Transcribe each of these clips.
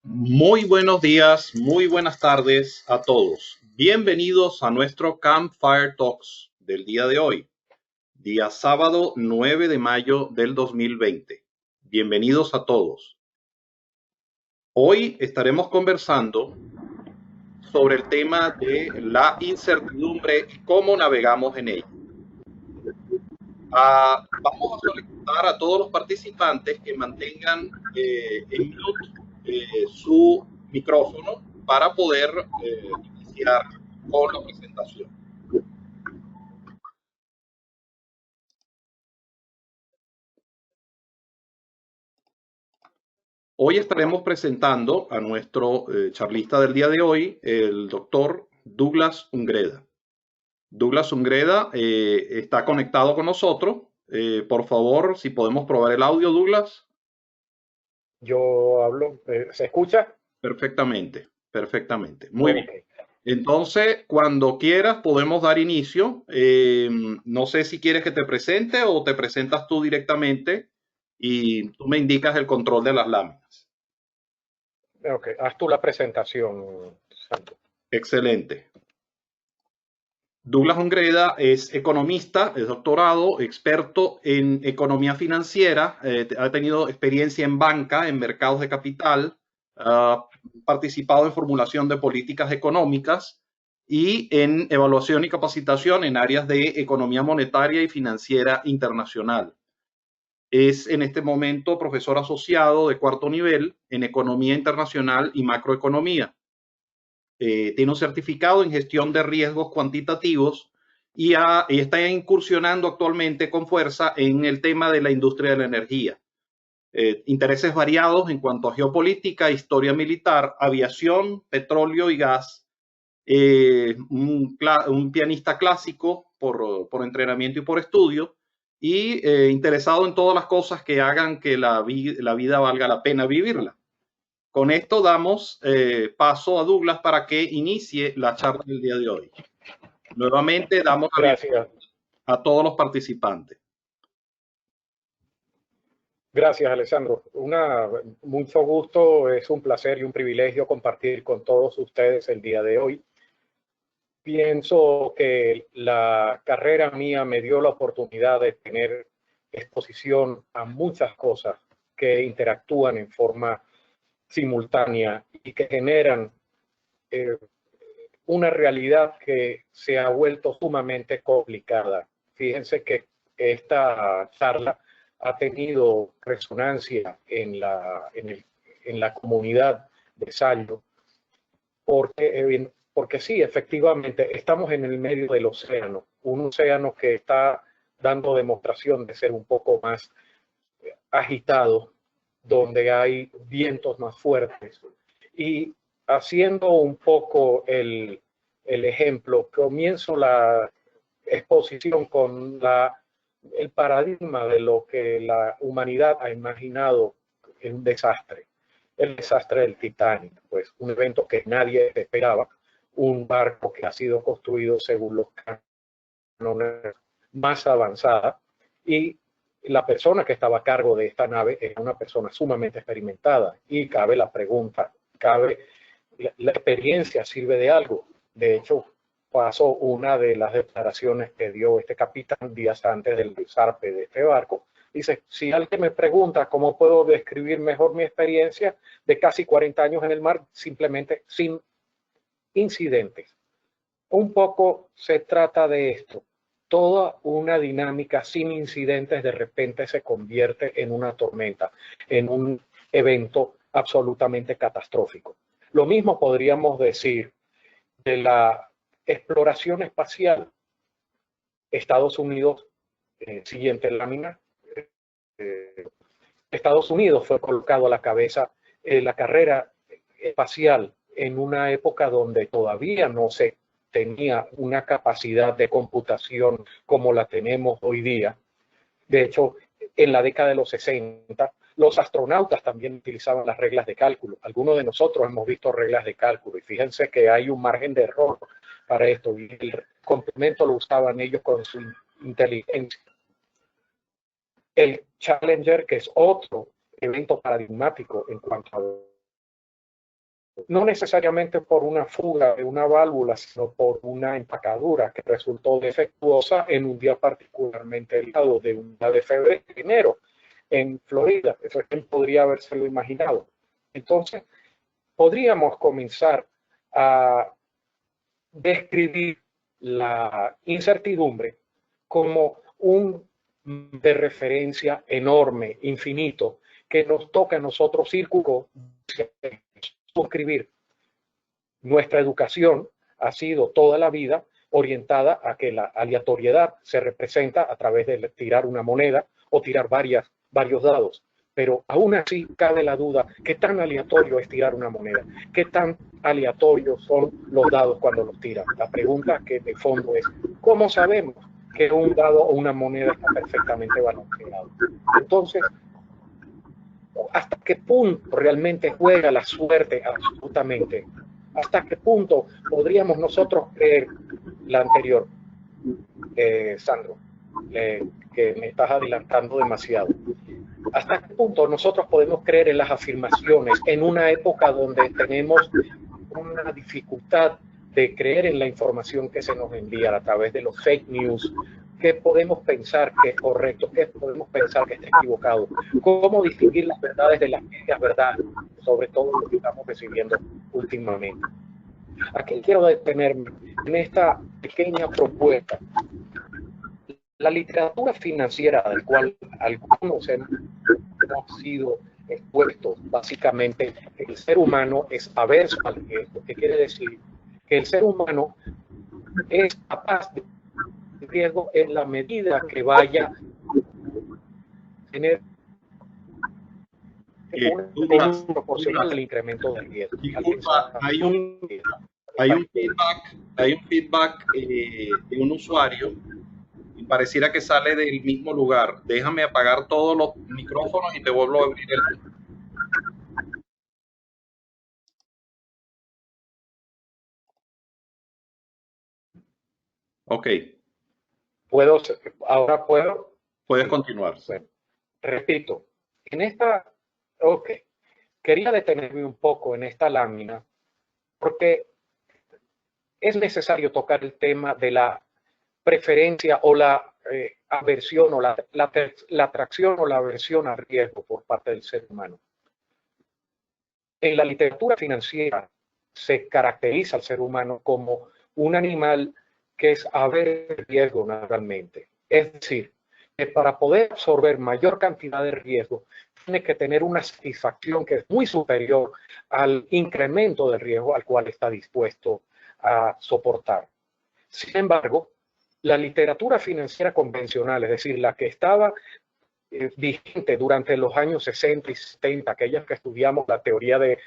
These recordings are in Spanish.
Muy buenos días, muy buenas tardes a todos. Bienvenidos a nuestro Campfire Talks del día de hoy, día sábado 9 de mayo del 2020. Bienvenidos a todos. Hoy estaremos conversando sobre el tema de la incertidumbre y cómo navegamos en ella. Vamos a solicitar a todos los participantes que mantengan en mute su micrófono para poder iniciar con la presentación. Hoy estaremos presentando a nuestro charlista del día de hoy, el doctor Douglas Ungreda. Douglas Ungreda está conectado con nosotros. Por favor, si podemos probar el audio, Douglas. Yo hablo, ¿se escucha? Perfectamente, perfectamente. Muy Okay. bien. Entonces, cuando quieras, podemos dar inicio. No sé si quieres que te presente o te presentas tú directamente y tú me indicas el control de las láminas. Ok, haz tú la presentación, Santo. Excelente. Douglas Ungreda es economista, es doctorado, experto en economía financiera, ha tenido experiencia en banca, en mercados de capital, ha participado en formulación de políticas económicas y en evaluación y capacitación en áreas de economía monetaria y financiera internacional. Es en este momento profesor asociado de cuarto nivel en economía internacional y macroeconomía. Tiene un certificado en gestión de riesgos cuantitativos y está incursionando actualmente con fuerza en el tema de la industria de la energía. Intereses variados en cuanto a geopolítica, historia militar, aviación, petróleo y gas. Un pianista clásico por entrenamiento y por estudio y interesado en todas las cosas que hagan que la vida valga la pena vivirla. Con esto damos paso a Douglas para que inicie la charla del día de hoy. Nuevamente damos la bienvenida a todos los participantes. Gracias, Alessandro. Mucho gusto, es un placer y un privilegio compartir con todos ustedes el día de hoy. Pienso que la carrera mía me dio la oportunidad de tener exposición a muchas cosas que interactúan en forma simultánea y que generan una realidad que se ha vuelto sumamente complicada. Fíjense que esta charla ha tenido resonancia en la comunidad de Sallo, porque sí, efectivamente, estamos en el medio del océano, un océano que está dando demostración de ser un poco más agitado, donde hay vientos más fuertes. Y haciendo un poco el ejemplo, comienzo la exposición con el paradigma de lo que la humanidad ha imaginado en un desastre. El desastre del Titanic, pues un evento que nadie esperaba, un barco que ha sido construido según los cánones más avanzados y la persona que estaba a cargo de esta nave es una persona sumamente experimentada y cabe la pregunta, la experiencia sirve de algo. De hecho, pasó una de las declaraciones que dio este capitán días antes del zarpe de este barco. Dice, si alguien me pregunta cómo puedo describir mejor mi experiencia de casi 40 años en el mar, simplemente sin incidentes. Un poco se trata de esto. Toda una dinámica sin incidentes de repente se convierte en una tormenta, en un evento absolutamente catastrófico. Lo mismo podríamos decir de la exploración espacial. Estados Unidos, siguiente lámina, Estados Unidos fue colocado a la cabeza en la carrera espacial en una época donde todavía no se tenía una capacidad de computación como la tenemos hoy día. De hecho, en la década de los 60, los astronautas también utilizaban las reglas de cálculo. Algunos de nosotros hemos visto reglas de cálculo y fíjense que hay un margen de error para esto y el complemento lo usaban ellos con su inteligencia. El Challenger, que es otro evento paradigmático en cuanto a no necesariamente por una fuga de una válvula, sino por una empacadura que resultó defectuosa en un día particularmente helado de un día de febrero, enero, en Florida. Eso podría habérselo imaginado. Entonces, podríamos comenzar a describir la incertidumbre como un de referencia enorme, infinito, que nos toca a nosotros circunscribir. Nuestra educación ha sido toda la vida orientada a que la aleatoriedad se representa a través de tirar una moneda o tirar varios dados. Pero aún así cabe la duda, ¿qué tan aleatorio es tirar una moneda? ¿Qué tan aleatorios son los dados cuando los tiran? La pregunta que de fondo es, ¿cómo sabemos que un dado o una moneda está perfectamente balanceado? Entonces, ¿hasta qué punto realmente juega la suerte absolutamente? ¿Hasta qué punto podríamos nosotros creer la anterior, Sandro, que me estás adelantando demasiado? ¿Hasta qué punto nosotros podemos creer en las afirmaciones en una época donde tenemos una dificultad de creer en la información que se nos envía a través de los fake news? ¿Qué podemos pensar que es correcto? ¿Qué podemos pensar que está equivocado? ¿Cómo distinguir las verdades de las medias verdades? Sobre todo lo que estamos recibiendo últimamente. Aquí quiero detenerme en esta pequeña propuesta. La literatura financiera, del cual algunos hemos sido expuestos, básicamente, el ser humano es averso al riesgo. ¿Qué quiere decir? Que el ser humano es capaz de riesgo en la medida que vaya a tener una proporcional al incremento del riesgo. Disculpa, hay un feedback de un usuario y pareciera que sale del mismo lugar. Déjame apagar todos los micrófonos y te vuelvo a abrir el... Ok. Ahora puedo. Puedes continuar. Bueno, repito, en esta, quería detenerme un poco en esta lámina porque es necesario tocar el tema de la preferencia o la aversión o la atracción o la aversión al riesgo por parte del ser humano. En la literatura financiera se caracteriza al ser humano como un animal que es averso al riesgo naturalmente. Es decir, que para poder absorber mayor cantidad de riesgo tiene que tener una satisfacción que es muy superior al incremento del riesgo al cual está dispuesto a soportar. Sin embargo, la literatura financiera convencional, es decir, la que estaba vigente durante los años 60 y 70, aquellas que estudiamos la teoría de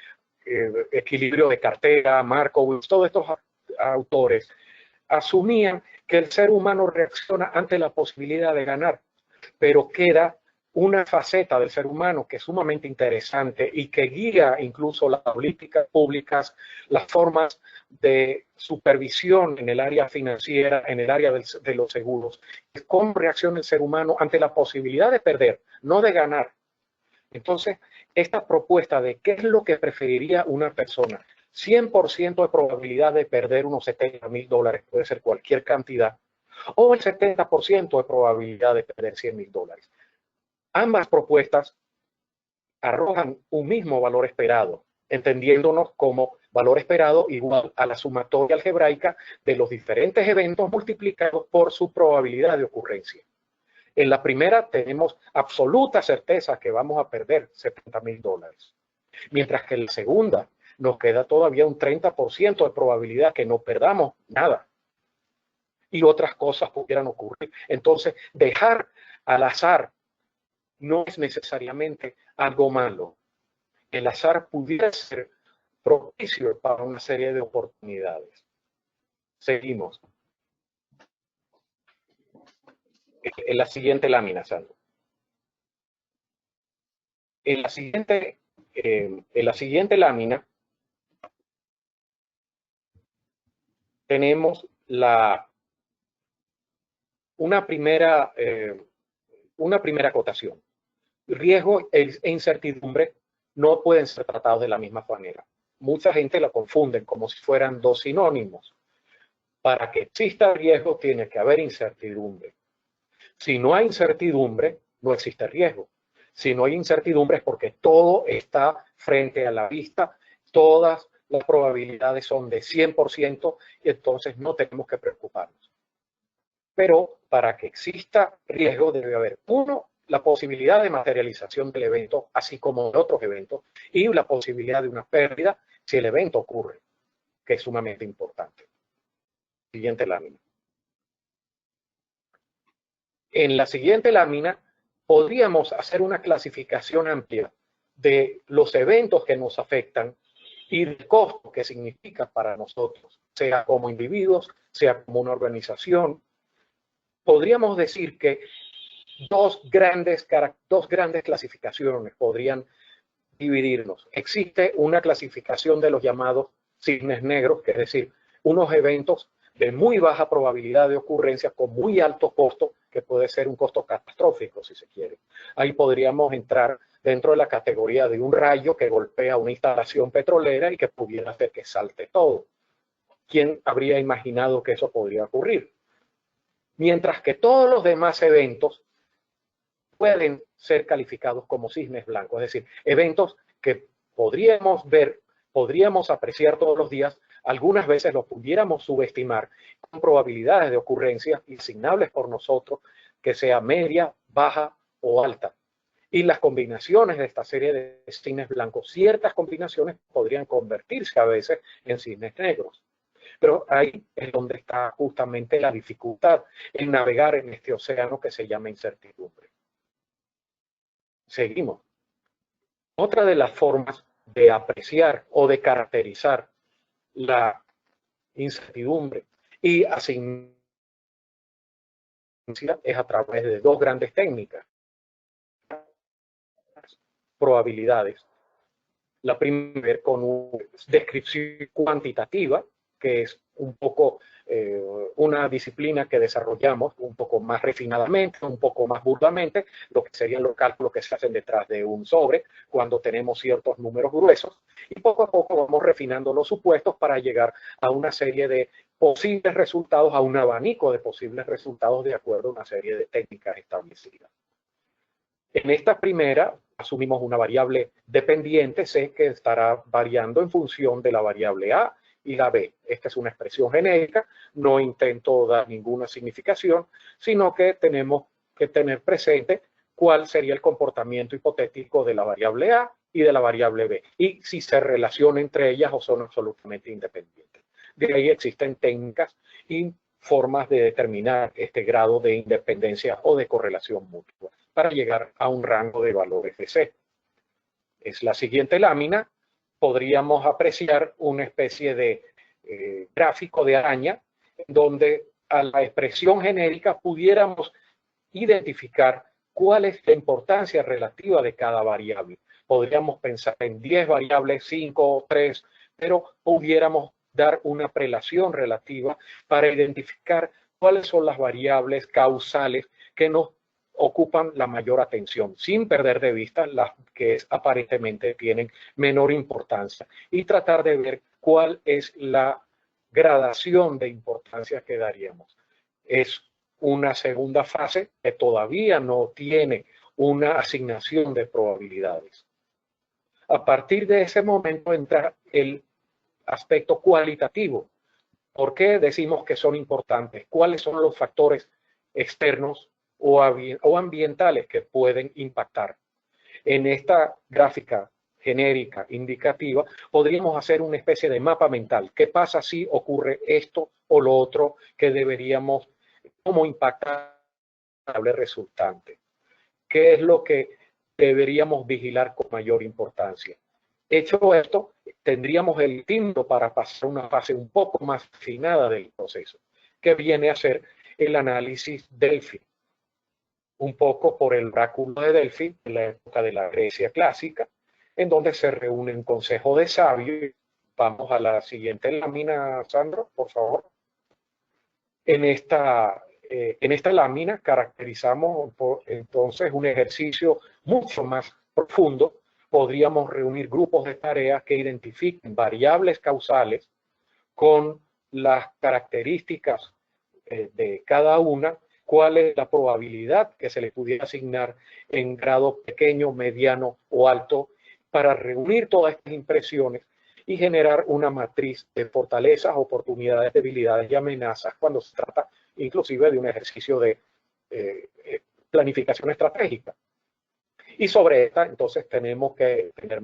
equilibrio de cartera, Markowitz, todos estos autores asumían que el ser humano reacciona ante la posibilidad de ganar, pero queda una faceta del ser humano que es sumamente interesante y que guía incluso las políticas públicas, las formas de supervisión en el área financiera, en el área de los seguros. ¿Cómo reacciona el ser humano ante la posibilidad de perder, no de ganar? Entonces, esta propuesta de qué es lo que preferiría una persona, 100% de probabilidad de perder unos $70,000, puede ser cualquier cantidad, o el 70% de probabilidad de perder $100,000. Ambas propuestas arrojan un mismo valor esperado, entendiéndonos como valor esperado igual a la sumatoria algebraica de los diferentes eventos multiplicados por su probabilidad de ocurrencia. En la primera tenemos absoluta certeza que vamos a perder $70,000, mientras que en la segunda nos queda todavía un 30% de probabilidad que no perdamos nada y otras cosas pudieran ocurrir. Entonces, dejar al azar no es necesariamente algo malo. El azar pudiera ser propicio para una serie de oportunidades. Seguimos. En la siguiente lámina, Sandro. En la siguiente lámina tenemos una primera acotación. Riesgo e incertidumbre no pueden ser tratados de la misma manera. Mucha gente la confunden como si fueran dos sinónimos. Para que exista riesgo tiene que haber incertidumbre. Si no hay incertidumbre, no existe riesgo. Si no hay incertidumbre es porque todo está frente a la vista, todas las probabilidades son de 100% y entonces no tenemos que preocuparnos. Pero para que exista riesgo debe haber, uno, la posibilidad de materialización del evento, así como de otros eventos, y la posibilidad de una pérdida si el evento ocurre, que es sumamente importante. Siguiente lámina. En la siguiente lámina podríamos hacer una clasificación amplia de los eventos que nos afectan y el costo que significa para nosotros, sea como individuos, sea como una organización. Podríamos decir que dos grandes clasificaciones podrían dividirnos. Existe una clasificación de los llamados cisnes negros, que es decir, unos eventos de muy baja probabilidad de ocurrencia con muy alto costo, que puede ser un costo catastrófico, si se quiere. Ahí podríamos entrar dentro de la categoría de un rayo que golpea una instalación petrolera y que pudiera hacer que salte todo. ¿Quién habría imaginado que eso podría ocurrir? Mientras que todos los demás eventos pueden ser calificados como cisnes blancos, es decir, eventos que podríamos ver, podríamos apreciar todos los días, algunas veces los pudiéramos subestimar con probabilidades de ocurrencia asignables por nosotros, que sea media, baja o alta. Y las combinaciones de esta serie de cisnes blancos, ciertas combinaciones podrían convertirse a veces en cisnes negros. Pero ahí es donde está justamente la dificultad en navegar en este océano que se llama incertidumbre. Seguimos. Otra de las formas de apreciar o de caracterizar la incertidumbre y asignación es a través de dos grandes técnicas. Probabilidades. La primera con una descripción cuantitativa, que es un poco una disciplina que desarrollamos un poco más refinadamente, un poco más burdamente, lo que serían los cálculos que se hacen detrás de un sobre cuando tenemos ciertos números gruesos, y poco a poco vamos refinando los supuestos para llegar a una serie de posibles resultados, a un abanico de posibles resultados de acuerdo a una serie de técnicas establecidas. En esta primera asumimos una variable dependiente, C, que estará variando en función de la variable A y la B. Esta es una expresión genérica, no intento dar ninguna significación, sino que tenemos que tener presente cuál sería el comportamiento hipotético de la variable A y de la variable B, y si se relacionan entre ellas o son absolutamente independientes. De ahí existen técnicas y formas de determinar este grado de independencia o de correlación mutua para llegar a un rango de valores de C. Es la siguiente lámina. Podríamos apreciar una especie de gráfico de araña donde a la expresión genérica pudiéramos identificar cuál es la importancia relativa de cada variable. Podríamos pensar en 10 variables, 5, 3, pero pudiéramos dar una prelación relativa para identificar cuáles son las variables causales que nos ocupan la mayor atención, sin perder de vista las que aparentemente tienen menor importancia, y tratar de ver cuál es la gradación de importancia que daríamos. Es una segunda fase que todavía no tiene una asignación de probabilidades. A partir de ese momento entra el aspecto cualitativo. ¿Por qué decimos que son importantes? ¿Cuáles son los factores externos o ambientales que pueden impactar? En esta gráfica genérica indicativa podríamos hacer una especie de mapa mental. ¿Qué pasa si ocurre esto o lo otro que deberíamos, cómo impacta el resultante? ¿Qué es lo que deberíamos vigilar con mayor importancia? Hecho esto, tendríamos el tiempo para pasar a una fase un poco más refinada del proceso, que viene a ser el análisis Delphi, un poco por el oráculo de Delphi en la época de la Grecia clásica, en donde se reúne un consejo de sabios. Vamos a la siguiente lámina, Sandro, por favor. En esta lámina caracterizamos entonces un ejercicio mucho más profundo. Podríamos reunir grupos de tareas que identifiquen variables causales con las características de cada una, cuál es la probabilidad que se le pudiera asignar en grado pequeño, mediano o alto, para reunir todas estas impresiones y generar una matriz de fortalezas, oportunidades, debilidades y amenazas cuando se trata inclusive de un ejercicio de planificación estratégica. Y sobre esta, entonces, tenemos que tener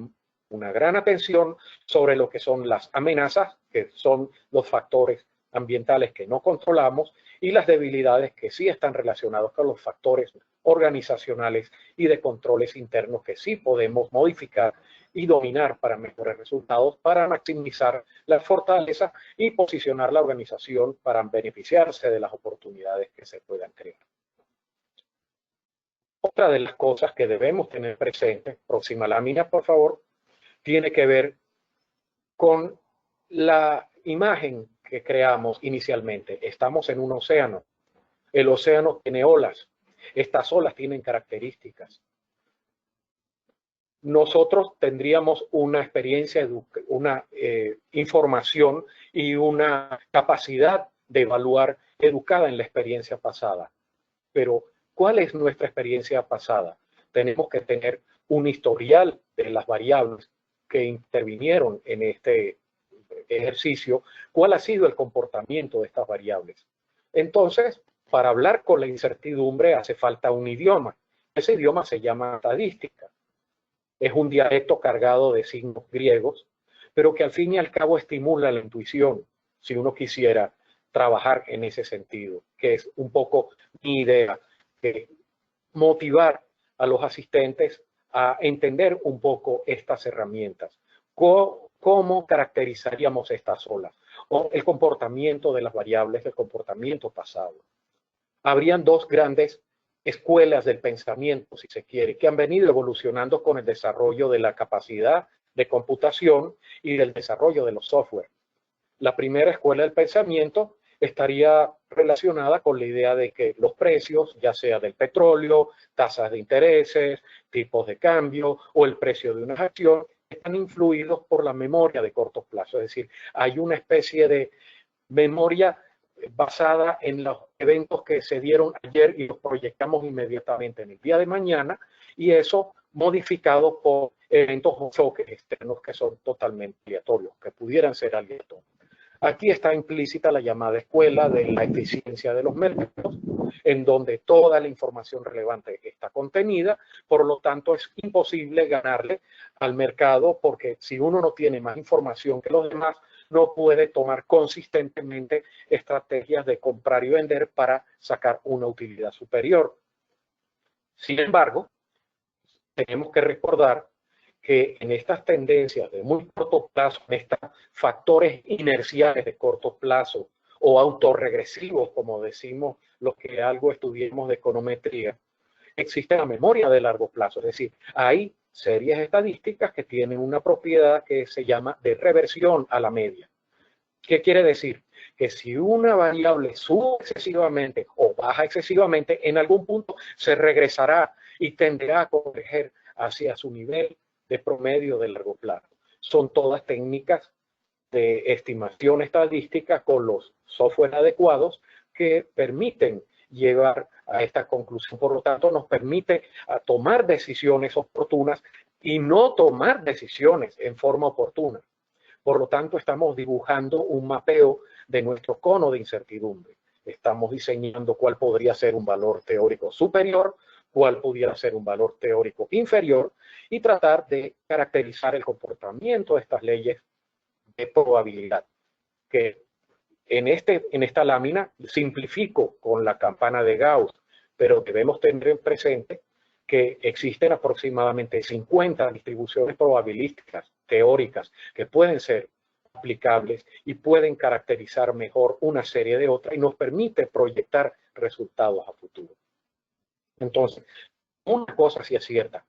una gran atención sobre lo que son las amenazas, que son los factores ambientales que no controlamos, y las debilidades que sí están relacionados con los factores organizacionales y de controles internos que sí podemos modificar y dominar para mejores resultados, para maximizar las fortalezas y posicionar la organización para beneficiarse de las oportunidades que se puedan crear. Otra de las cosas que debemos tener presente, próxima lámina por favor, tiene que ver con la imagen que creamos inicialmente. Estamos en un océano. El océano tiene olas. Estas olas tienen características. Nosotros tendríamos una experiencia, una información y una capacidad de evaluar educada en la experiencia pasada. Pero, ¿cuál es nuestra experiencia pasada? Tenemos que tener un historial de las variables que intervinieron en este ejercicio, cuál ha sido el comportamiento de estas variables. Entonces, para hablar con la incertidumbre hace falta un idioma. Ese idioma se llama estadística. Es un dialecto cargado de signos griegos, pero que al fin y al cabo estimula la intuición, si uno quisiera trabajar en ese sentido, que es un poco mi idea, de motivar a los asistentes a entender un poco estas herramientas. ¿Cómo caracterizaríamos estas olas? O el comportamiento de las variables del comportamiento pasado. Habrían dos grandes escuelas del pensamiento, si se quiere, que han venido evolucionando con el desarrollo de la capacidad de computación y del desarrollo de los software. La primera escuela del pensamiento estaría relacionada con la idea de que los precios, ya sea del petróleo, tasas de intereses, tipos de cambio o el precio de una acción, están influidos por la memoria de corto plazo. Es decir, hay una especie de memoria basada en los eventos que se dieron ayer y los proyectamos inmediatamente en el día de mañana, y eso modificado por eventos o choques externos que son totalmente aleatorios, que pudieran ser aleatorios. Aquí está implícita la llamada escuela de la eficiencia de los mercados, en donde toda la información relevante está contenida, por lo tanto es imposible ganarle al mercado, porque si uno no tiene más información que los demás, no puede tomar consistentemente estrategias de comprar y vender para sacar una utilidad superior. Sin embargo, tenemos que recordar que en estas tendencias de muy corto plazo, en estos factores inerciales de corto plazo o autorregresivos, como decimos los que algo estudiemos de econometría, existe la memoria de largo plazo. Es decir, hay series estadísticas que tienen una propiedad que se llama de reversión a la media. ¿Qué quiere decir? Que si una variable sube excesivamente o baja excesivamente, en algún punto se regresará y tenderá a converger hacia su nivel de promedio de largo plazo. Son todas técnicas de estimación estadística con los software adecuados que permiten llegar a esta conclusión. Por lo tanto, nos permite tomar decisiones oportunas y no tomar decisiones en forma oportuna. Por lo tanto, estamos dibujando un mapeo de nuestro cono de incertidumbre. Estamos diseñando cuál podría ser un valor teórico superior, cuál pudiera ser un valor teórico inferior, y tratar de caracterizar el comportamiento de estas leyes de probabilidad, que en esta lámina simplifico con la campana de Gauss, pero debemos tener en presente que existen aproximadamente 50 distribuciones probabilísticas teóricas que pueden ser aplicables y pueden caracterizar mejor una serie de otras y nos permite proyectar resultados a futuro. Entonces, una cosa sí es cierta,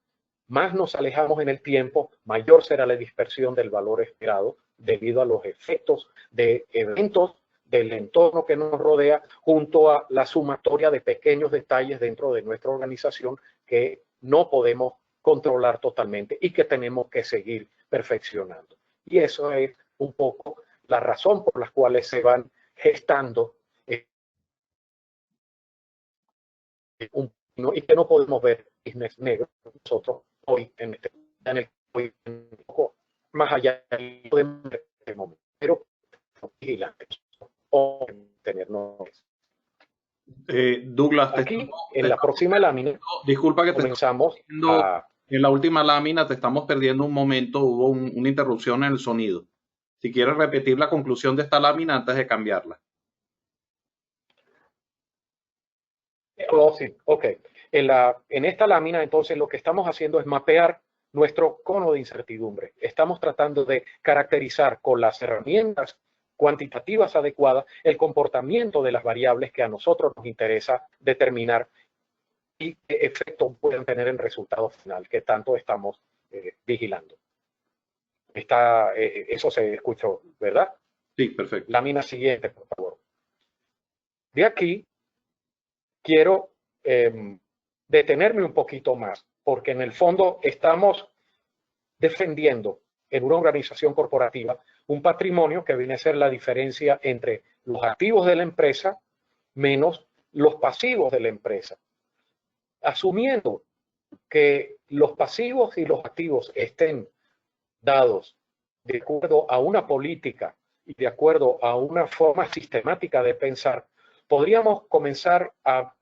más nos alejamos en el tiempo, mayor será la dispersión del valor esperado debido a los efectos de eventos del entorno que nos rodea junto a la sumatoria de pequeños detalles dentro de nuestra organización que no podemos controlar totalmente y que tenemos que seguir perfeccionando. Y eso es un poco la razón por la cual se van gestando y que no podemos ver business negro nosotros hoy en un poco más allá del momento, pero vigilantes o tenernos. Douglas, Aquí en la próxima lámina disculpa que te comenzamos en la última lámina te estamos perdiendo un momento, hubo una interrupción en el sonido. Si quieres repetir la conclusión de esta lámina antes de cambiarla. Oh, sí, ok. En esta lámina, entonces, lo que estamos haciendo es mapear nuestro cono de incertidumbre. Estamos tratando de caracterizar con las herramientas cuantitativas adecuadas el comportamiento de las variables que a nosotros nos interesa determinar y qué efecto pueden tener en el resultado final que tanto estamos vigilando. Eso se escuchó, ¿verdad? Sí, perfecto. Lámina siguiente, por favor. De aquí quiero detenerme un poquito más, porque en el fondo estamos defendiendo en una organización corporativa un patrimonio que viene a ser la diferencia entre los activos de la empresa menos los pasivos de la empresa. Asumiendo que los pasivos y los activos estén dados de acuerdo a una política y de acuerdo a una forma sistemática de pensar, podríamos comenzar a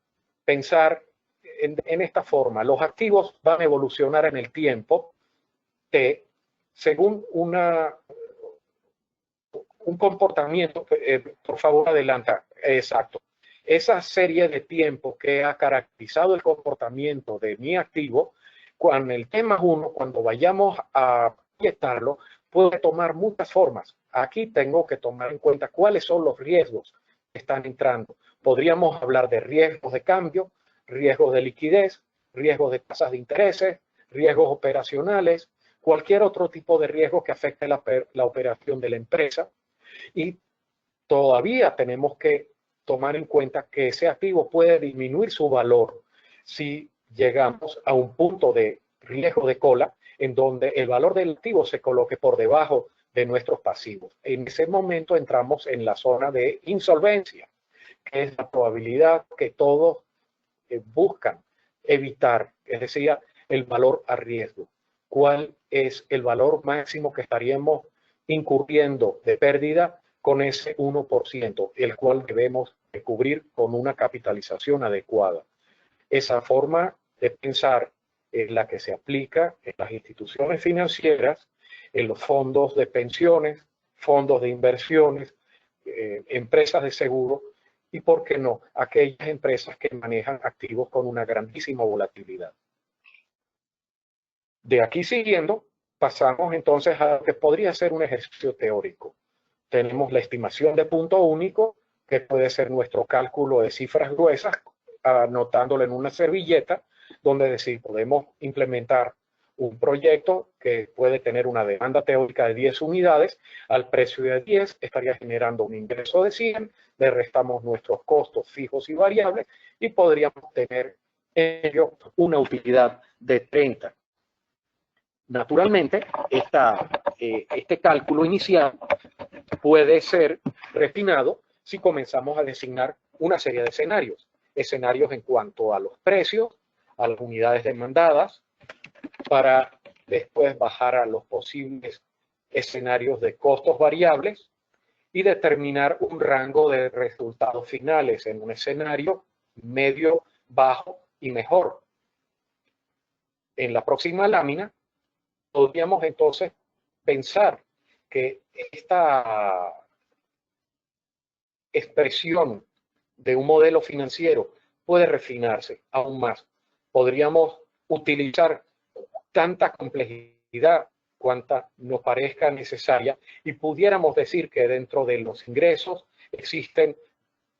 pensar en esta forma. Los activos van a evolucionar en el tiempo según un comportamiento, por favor adelanta, exacto. Esa serie de tiempo que ha caracterizado el comportamiento de mi activo, con el tema 1, cuando vayamos a proyectarlo, puede tomar muchas formas. Aquí tengo que tomar en cuenta cuáles son los riesgos que están entrando. Podríamos hablar de riesgos de cambio, riesgos de liquidez, riesgos de tasas de intereses, riesgos operacionales, cualquier otro tipo de riesgo que afecte la operación de la empresa. Y todavía tenemos que tomar en cuenta que ese activo puede disminuir su valor si llegamos a un punto de riesgo de cola en donde el valor del activo se coloque por debajo de nuestros pasivos. En ese momento entramos en la zona de insolvencia, que es la probabilidad que todos buscan evitar, es decir, el valor a riesgo. ¿Cuál es el valor máximo que estaríamos incurriendo de pérdida con ese 1%, el cual debemos de cubrir con una capitalización adecuada? Esa forma de pensar es la que se aplica en las instituciones financieras, en los fondos de pensiones, fondos de inversiones, empresas de seguro y, ¿por qué no?, aquellas empresas que manejan activos con una grandísima volatilidad. De aquí siguiendo, pasamos entonces a lo que podría ser un ejercicio teórico. Tenemos la estimación de punto único, que puede ser nuestro cálculo de cifras gruesas, anotándolo en una servilleta, donde decir, podemos implementar un proyecto que puede tener una demanda teórica de 10 unidades, al precio de 10 estaría generando un ingreso de 100, le restamos nuestros costos fijos y variables y podríamos tener en ello una utilidad de 30. Naturalmente, este cálculo inicial puede ser refinado si comenzamos a designar una serie de escenarios. Escenarios en cuanto a los precios, a las unidades demandadas, para después bajar a los posibles escenarios de costos variables y determinar un rango de resultados finales en un escenario medio, bajo y mejor. En la próxima lámina podríamos entonces pensar que esta expresión de un modelo financiero puede refinarse aún más. Podríamos utilizar tanta complejidad cuanta nos parezca necesaria, y pudiéramos decir que dentro de los ingresos existen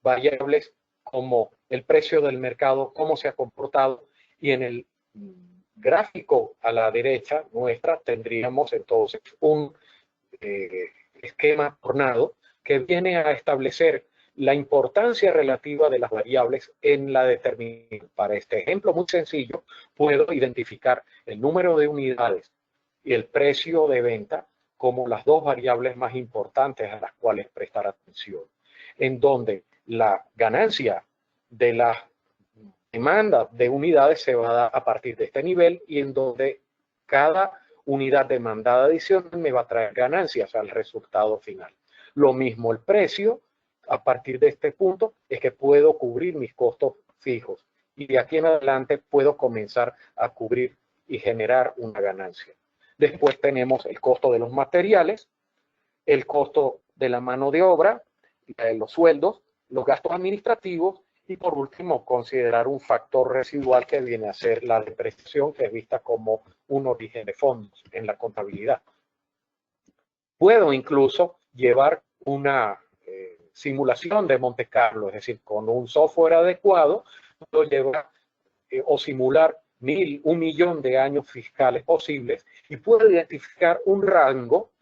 variables como el precio del mercado, cómo se ha comportado, y en el gráfico a la derecha nuestra tendríamos entonces un esquema tornado que viene a establecer la importancia relativa de las variables en la determinación. Para este ejemplo muy sencillo, puedo identificar el número de unidades y el precio de venta como las dos variables más importantes a las cuales prestar atención, en donde la ganancia de la demanda de unidades se va a dar a partir de este nivel, y en donde cada unidad demandada adicional me va a traer ganancias al resultado final. Lo mismo el precio, a partir de este punto es que puedo cubrir mis costos fijos, y de aquí en adelante puedo comenzar a cubrir y generar una ganancia. Después tenemos el costo de los materiales, el costo de la mano de obra, los sueldos, los gastos administrativos, y por último considerar un factor residual que viene a ser la depreciación, que es vista como un origen de fondos en la contabilidad. Puedo incluso llevar una simulación de Monte Carlo, es decir, con un software adecuado, puedo llevar o simular 1.000, 1.000.000 de años fiscales posibles, y puedo identificar un rango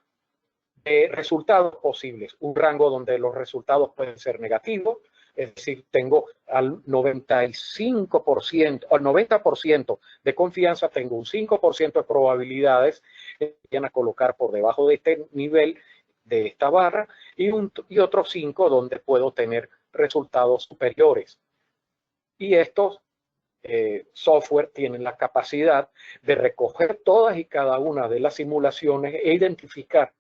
de resultados posibles, un rango donde los resultados pueden ser negativos, es decir, tengo al 95%, al 90% de confianza, tengo un 5% de probabilidades que vayan a colocar por debajo de este nivel, de esta barra, y otro 5 donde puedo tener resultados superiores. Y estos software tienen la capacidad de recoger todas y cada una de las simulaciones e identificar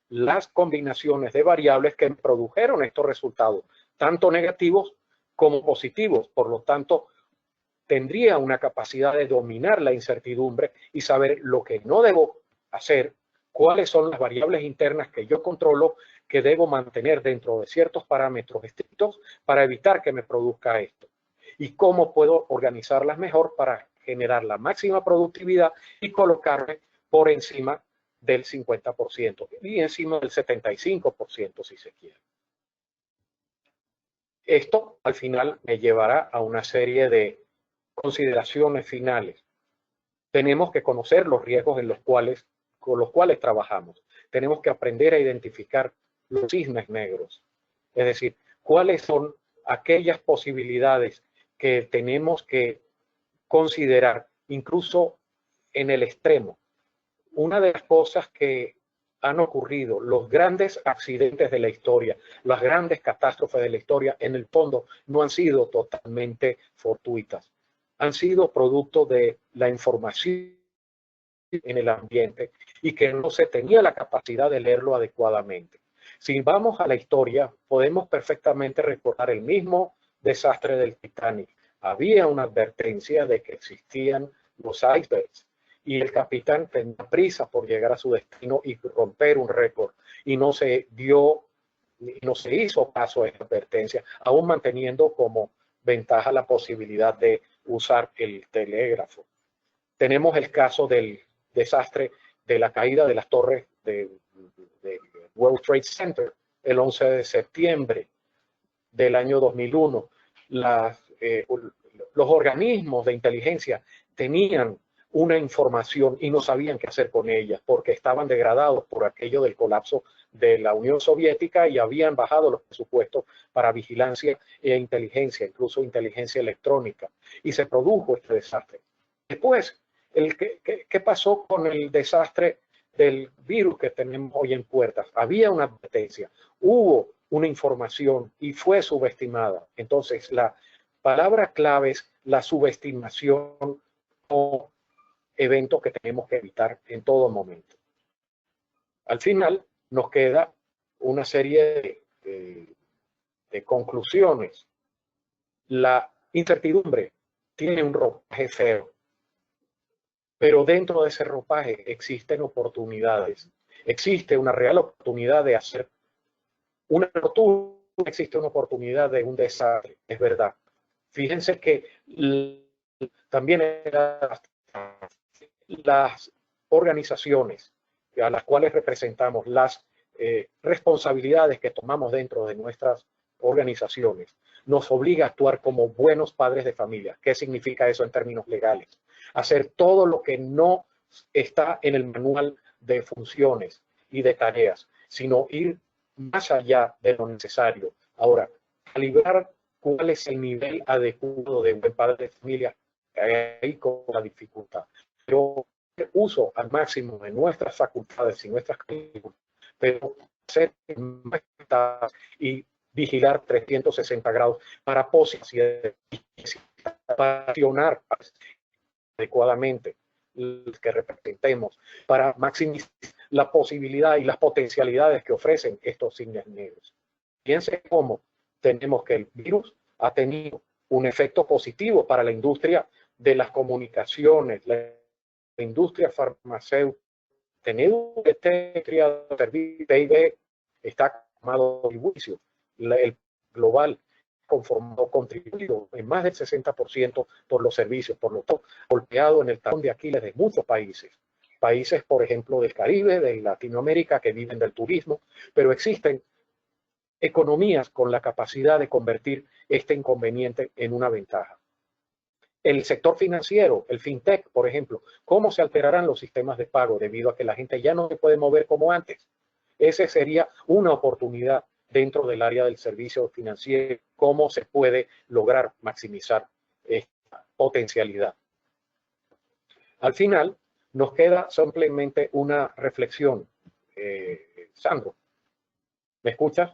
las combinaciones de variables que produjeron estos resultados, tanto negativos como positivos. Por lo tanto, tendría una capacidad de dominar la incertidumbre y saber lo que no debo hacer, cuáles son las variables internas que yo controlo, que debo mantener dentro de ciertos parámetros estrictos para evitar que me produzca esto, y cómo puedo organizarlas mejor para generar la máxima productividad y colocarme por encima del 50% y encima del 75% si se quiere. Esto al final me llevará a una serie de consideraciones finales. Tenemos que conocer los riesgos con los cuales trabajamos. Tenemos que aprender a identificar los cisnes negros. Es decir, cuáles son aquellas posibilidades que tenemos que considerar, incluso en el extremo. Una de las cosas que han ocurrido, los grandes accidentes de la historia, las grandes catástrofes de la historia, en el fondo no han sido totalmente fortuitas. Han sido producto de la información en el ambiente y que no se tenía la capacidad de leerlo adecuadamente. Si vamos a la historia, podemos perfectamente recordar el mismo desastre del Titanic. Había una advertencia de que existían los icebergs, y el capitán tenía prisa por llegar a su destino y romper un récord, y no se hizo caso a esa advertencia, aún manteniendo como ventaja la posibilidad de usar el telégrafo. Tenemos el caso del desastre de la caída de las torres de World Trade Center el 11 de septiembre del año 2001. Los organismos de inteligencia tenían una información y no sabían qué hacer con ella, porque estaban degradados por aquello del colapso de la Unión Soviética, y habían bajado los presupuestos para vigilancia e inteligencia, incluso inteligencia electrónica, y se produjo este desastre. Después, ¿qué pasó con el desastre del virus que tenemos hoy en puertas? Había una advertencia, hubo una información y fue subestimada. Entonces, la palabra clave es la subestimación como evento que tenemos que evitar en todo momento. Al final, nos queda una serie de conclusiones. La incertidumbre tiene un ropaje feo, pero dentro de ese ropaje existen oportunidades. Existe una real oportunidad de hacer una fortuna, existe una oportunidad de un desastre, es verdad. Fíjense que también las organizaciones a las cuales representamos, las responsabilidades que tomamos dentro de nuestras organizaciones, nos obliga a actuar como buenos padres de familia. ¿Qué significa eso en términos legales? Hacer todo lo que no está en el manual de funciones y de tareas, sino ir más allá de lo necesario. Ahora, calibrar cuál es el nivel adecuado de buen padre de familia, ahí con la dificultad. Pero uso al máximo de nuestras facultades y nuestras capacidades, pero hacer y vigilar 360 grados para posicionar, para accionar adecuadamente los que representemos, para maximizar la posibilidad y las potencialidades que ofrecen estos cisnes negros. Piense cómo tenemos que el virus ha tenido un efecto positivo para la industria de las comunicaciones, la industria farmacéutica, tenido este criado servicio, PIB está tomado de juicio, el global contribuido en más del 60% por los servicios, por lo tanto, golpeado en el talón de Aquiles de muchos países. Países, por ejemplo, del Caribe, de Latinoamérica, que viven del turismo, pero existen economías con la capacidad de convertir este inconveniente en una ventaja. El sector financiero, el fintech, por ejemplo, ¿cómo se alterarán los sistemas de pago debido a que la gente ya no se puede mover como antes? Esa sería una oportunidad dentro del área del servicio financiero, cómo se puede lograr maximizar esta potencialidad. Al final, nos queda simplemente una reflexión. Sandro, ¿me escuchas?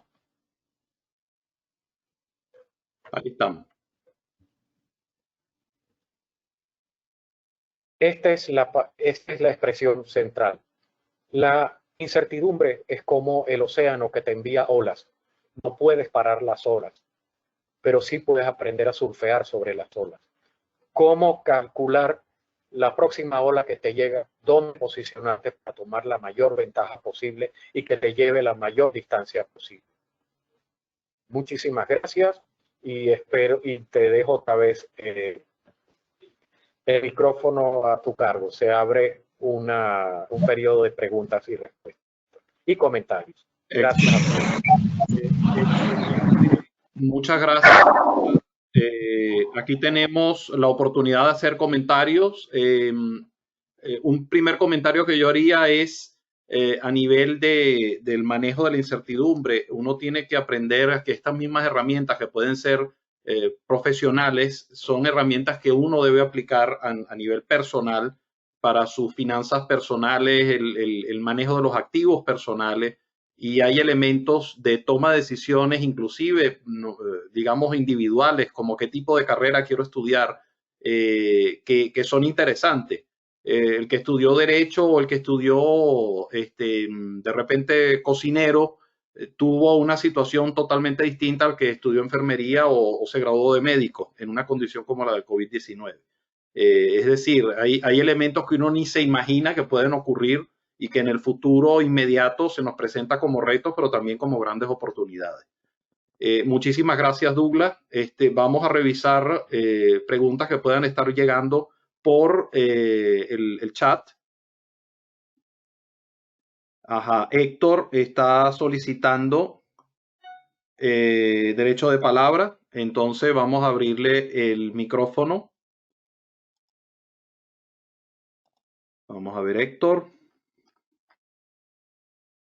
Ahí estamos. Esta es la expresión central. La incertidumbre es como el océano que te envía olas. No puedes parar las olas, pero sí puedes aprender a surfear sobre las olas. ¿Cómo calcular la próxima ola que te llega? ¿Dónde posicionarte para tomar la mayor ventaja posible y que te lleve la mayor distancia posible? Muchísimas gracias y espero y te dejo otra vez el micrófono a tu cargo. Se abre un periodo de preguntas y respuestas y comentarios. Gracias a todos. Muchas gracias. Aquí tenemos la oportunidad de hacer comentarios. Un primer comentario que yo haría es a nivel del manejo de la incertidumbre. Uno tiene que aprender a que estas mismas herramientas que pueden ser profesionales son herramientas que uno debe aplicar a nivel personal para sus finanzas personales, el manejo de los activos personales. Y hay elementos de toma de decisiones, inclusive, digamos, individuales, como qué tipo de carrera quiero estudiar, que son interesantes. El que estudió Derecho o el que estudió, de repente, cocinero, tuvo una situación totalmente distinta al que estudió enfermería o se graduó de médico en una condición como la del COVID-19. Es decir, hay elementos que uno ni se imagina que pueden ocurrir y que en el futuro inmediato se nos presenta como retos, pero también como grandes oportunidades. Muchísimas gracias, Douglas. Vamos a revisar preguntas que puedan estar llegando por el chat. Ajá, Héctor está solicitando derecho de palabra, entonces vamos a abrirle el micrófono. Vamos a ver, Héctor.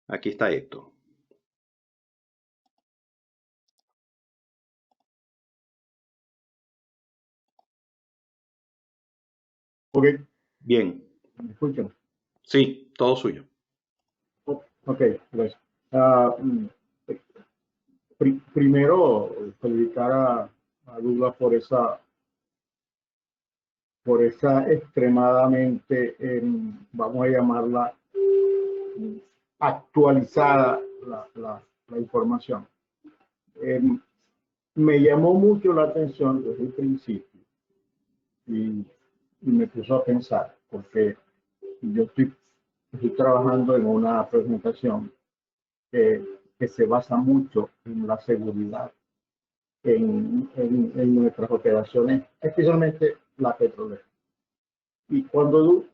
Aquí está Héctor. Ok. Bien. ¿Me escuchan? Sí, todo suyo. Ok, gracias. Primero, felicitar a Douglas por esa extremadamente, vamos a llamarla, actualizada la información. Me llamó mucho la atención desde el principio y me puso a pensar, porque yo estoy trabajando en una presentación que se basa mucho en la seguridad en nuestras operaciones, especialmente la petrolera. Y cuando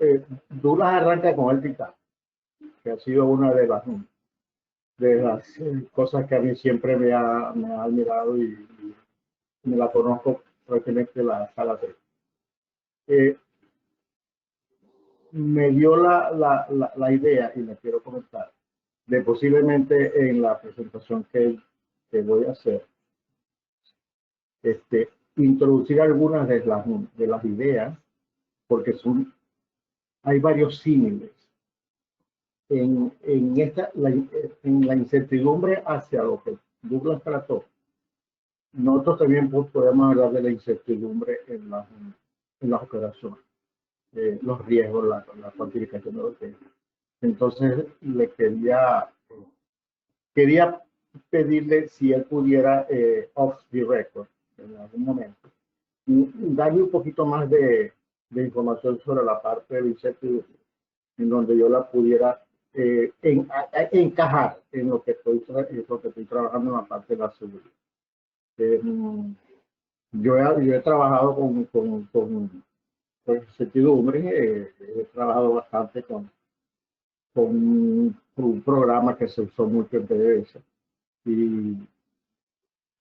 Douglas arranca con el dictado, que ha sido una de las cosas que a mí siempre me ha admirado y me la conozco prácticamente la sala 3. Me dio la idea, y la quiero comentar, de posiblemente en la presentación que voy a hacer, introducir algunas de las ideas, porque hay varios símiles en la incertidumbre hacia lo que Douglas trató. Nosotros también podemos hablar de la incertidumbre en las operaciones, los riesgos, la cuantificación de los riesgos. Entonces, le quería pedirle si él pudiera, off the record, en algún momento, darle un poquito más de información sobre la parte de la incertidumbre, en donde yo la pudiera encajar en lo que estoy trabajando en la parte de la seguridad. Yo he trabajado con incertidumbre, he trabajado bastante con un programa que se usó mucho en PDVSA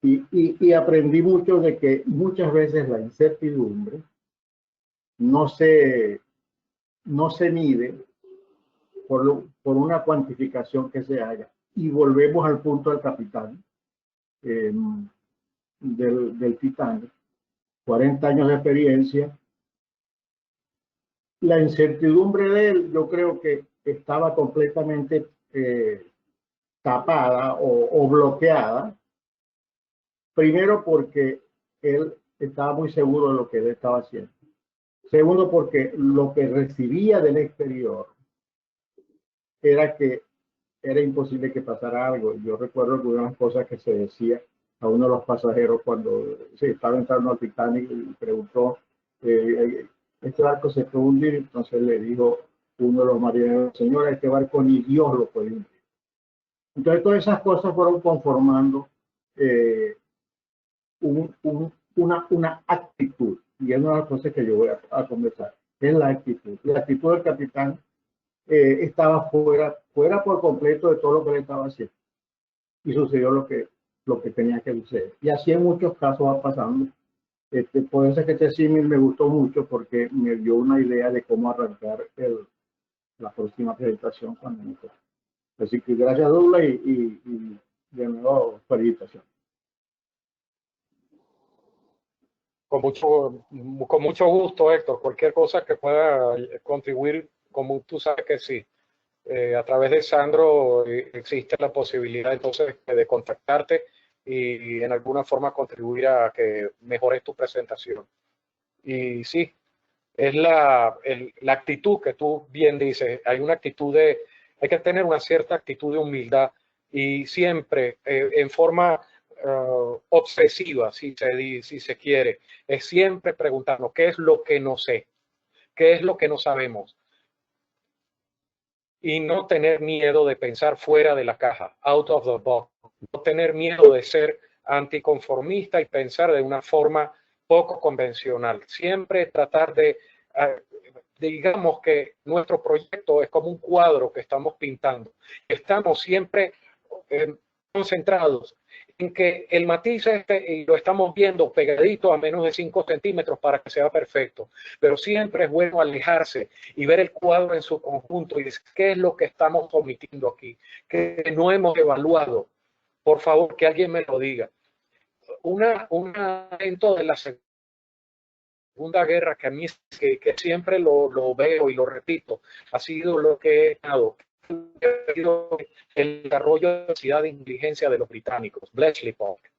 y aprendí mucho de que muchas veces la incertidumbre no se mide por una cuantificación que se haga. Y volvemos al punto del capitán del Titanic, 40 años de experiencia. La incertidumbre de él, yo creo que estaba completamente tapada o bloqueada. Primero, porque él estaba muy seguro de lo que él estaba haciendo. Segundo, porque lo que recibía del exterior era que era imposible que pasara algo. Yo recuerdo que una de las cosas que se decía a uno de los pasajeros cuando se estaba entrando al Titanic y preguntó, este barco se puede hundir, entonces le dijo uno de los marineros, señora, este barco ni Dios lo puede hundir. Entonces todas esas cosas fueron conformando una actitud, y es una de las cosas que yo voy a conversar, es la actitud. La actitud del capitán estaba fuera por completo de todo lo que le estaba haciendo, y sucedió lo que tenía que suceder. Y así en muchos casos va pasando. Puede ser que este símil me gustó mucho porque me dio una idea de cómo arrancar la próxima presentación cuando me toque. Así que gracias, Douglas, y de nuevo, felicitaciones. Con mucho gusto, Héctor. Cualquier cosa que pueda contribuir, como tú sabes que sí. A través de Sandro existe la posibilidad entonces de contactarte y en alguna forma contribuir a que mejores tu presentación. Y sí, es la actitud que tú bien dices. Hay que tener una cierta actitud de humildad y siempre en forma obsesiva, si se quiere, es siempre preguntarnos qué es lo que no sé, qué es lo que no sabemos. Y no tener miedo de pensar fuera de la caja, out of the box. No tener miedo de ser anticonformista y pensar de una forma poco convencional. Siempre tratar digamos que nuestro proyecto es como un cuadro que estamos pintando. Estamos siempre concentrados en que el matiz y lo estamos viendo pegadito a menos de 5 centímetros para que sea perfecto, pero siempre es bueno alejarse y ver el cuadro en su conjunto y decir qué es lo que estamos omitiendo aquí, que no hemos evaluado. Por favor, que alguien me lo diga. Un evento de la Segunda Guerra que a mí que siempre lo veo y lo repito, ha sido lo que he dado el desarrollo de la Sociedad de Inteligencia de los británicos, Bletchley Park.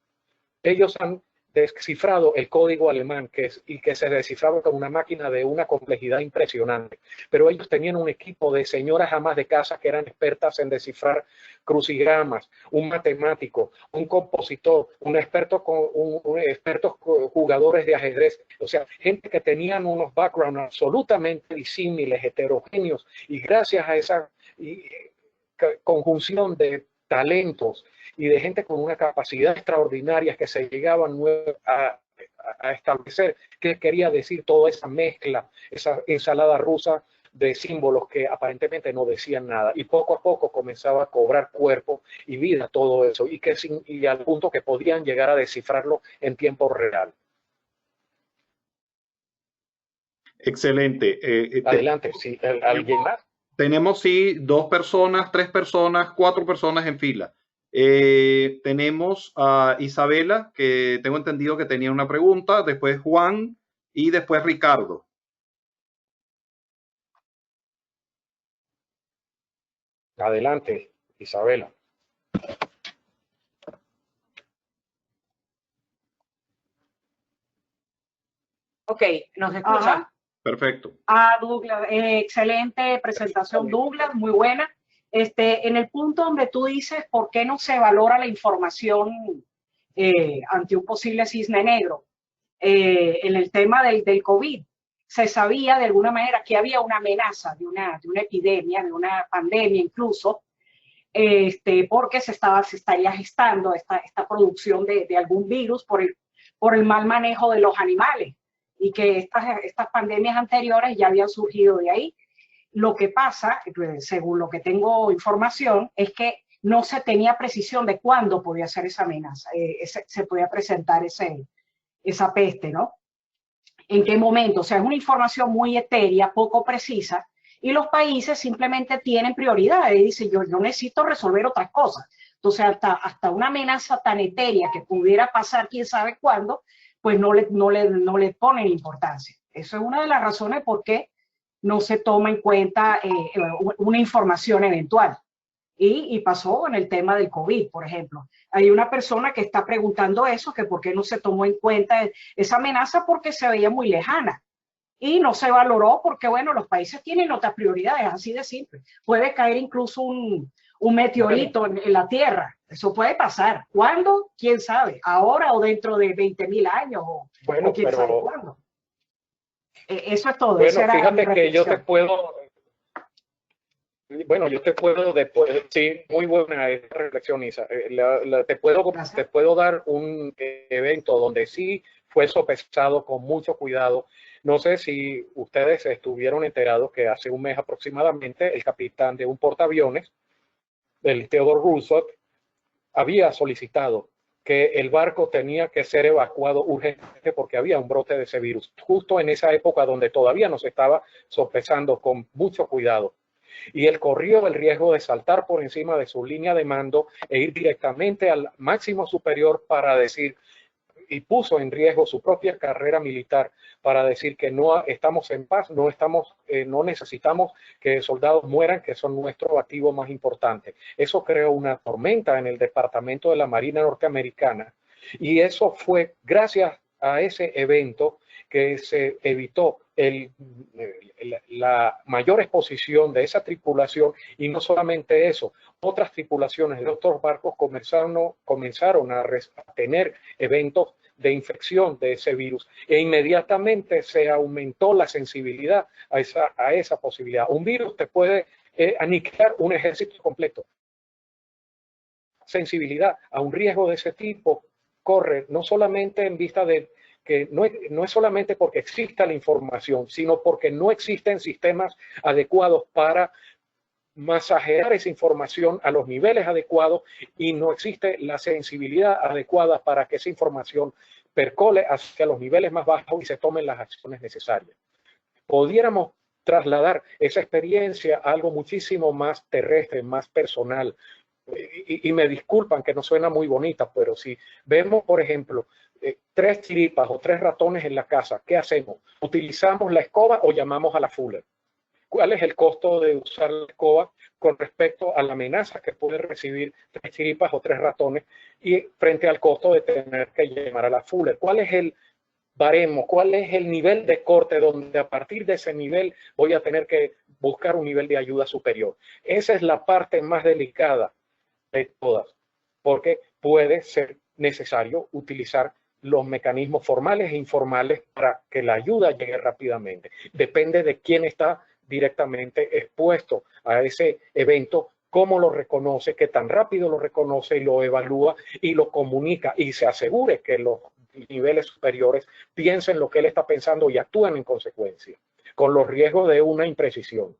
Ellos han descifrado el código alemán que se descifraba con una máquina de una complejidad impresionante, pero ellos tenían un equipo de señoras amas de casa que eran expertas en descifrar crucigramas, un matemático, un compositor, expertos jugadores de ajedrez, o sea, gente que tenían unos backgrounds absolutamente disímiles, heterogéneos, y gracias a esa conjunción de talentos y de gente con una capacidad extraordinaria que se llegaban a establecer qué quería decir toda esa mezcla, esa ensalada rusa de símbolos que aparentemente no decían nada, y poco a poco comenzaba a cobrar cuerpo y vida todo eso, y al punto que podían llegar a descifrarlo en tiempo real. Excelente. Adelante, si alguien más. Tenemos, sí, 2 personas, 3 personas, 4 personas en fila. Tenemos a Isabela, que tengo entendido que tenía una pregunta, después Juan y después Ricardo. Adelante, Isabela. Ok, ¿nos escucha? Ajá. Perfecto. Douglas, excelente presentación, Douglas, muy buena. En el punto donde tú dices por qué no se valora la información ante un posible cisne negro, en el tema del COVID, se sabía de alguna manera que había una amenaza de una epidemia, de una pandemia incluso, porque se estaría gestando esta producción de algún virus por el mal manejo de los animales, y que estas pandemias anteriores ya habían surgido de ahí. Lo que pasa, según lo que tengo información, es que no se tenía precisión de cuándo podía ser esa amenaza, se podía presentar esa peste, ¿no? ¿En qué momento? O sea, es una información muy etérea, poco precisa, y los países simplemente tienen prioridades y dicen, yo necesito resolver otras cosas. Entonces, hasta una amenaza tan etérea que pudiera pasar quién sabe cuándo, pues no le ponen importancia. Eso es una de las razones por qué no se toma en cuenta una información eventual. Y pasó en el tema del COVID, por ejemplo. Hay una persona que está preguntando eso, que por qué no se tomó en cuenta esa amenaza, porque se veía muy lejana. Y no se valoró porque, bueno, los países tienen otras prioridades, así de simple. Puede caer incluso un meteorito en la Tierra. Eso puede pasar. ¿Cuándo? ¿Quién sabe? ¿Ahora o dentro de 20.000 años? Bueno, o quién sabe cuándo. Eso es todo. Bueno, fíjate que yo te puedo... Bueno, yo te puedo después, sí, muy buena esta reflexión, Isa. Te puedo dar un evento donde sí fue sopesado con mucho cuidado. No sé si ustedes estuvieron enterados que hace un mes aproximadamente el capitán de un portaaviones, el Theodore Roosevelt, había solicitado que el barco tenía que ser evacuado urgente porque había un brote de ese virus, justo en esa época donde todavía nos estaba sopesando con mucho cuidado. Y él corrió el riesgo de saltar por encima de su línea de mando e ir directamente al máximo superior para decir, y puso en riesgo su propia carrera militar para decir que no estamos en paz, no necesitamos que soldados mueran, que son nuestro activo más importante. Eso creó una tormenta en el Departamento de la Marina norteamericana, y eso fue gracias a ese evento que se evitó la mayor exposición de esa tripulación. Y no solamente eso, otras tripulaciones de otros barcos comenzaron a tener eventos de infección de ese virus, e inmediatamente se aumentó la sensibilidad a esa posibilidad. Un virus te puede aniquilar un ejército completo. Sensibilidad a un riesgo de ese tipo corre no solamente en vista de que no es solamente porque exista la información, sino porque no existen sistemas adecuados para masajear esa información a los niveles adecuados, y no existe la sensibilidad adecuada para que esa información percole hacia los niveles más bajos y se tomen las acciones necesarias. Pudiéramos trasladar esa experiencia a algo muchísimo más terrestre, más personal. Y me disculpan que no suena muy bonita, pero si vemos, por ejemplo, 3 chiripas o 3 ratones en la casa, ¿qué hacemos? ¿Utilizamos la escoba o llamamos a la Fuller? ¿Cuál es el costo de usar la escoba con respecto a la amenaza que puede recibir 3 chiripas o 3 ratones, y frente al costo de tener que llamar a la Fuller? ¿Cuál es el baremo? ¿Cuál es el nivel de corte donde a partir de ese nivel voy a tener que buscar un nivel de ayuda superior? Esa es la parte más delicada de todas, porque puede ser necesario utilizar los mecanismos formales e informales para que la ayuda llegue rápidamente. Depende de quién está directamente expuesto a ese evento, cómo lo reconoce, qué tan rápido lo reconoce y lo evalúa y lo comunica, y se asegure que los niveles superiores piensen lo que él está pensando y actúen en consecuencia. con los riesgos de una imprecisión.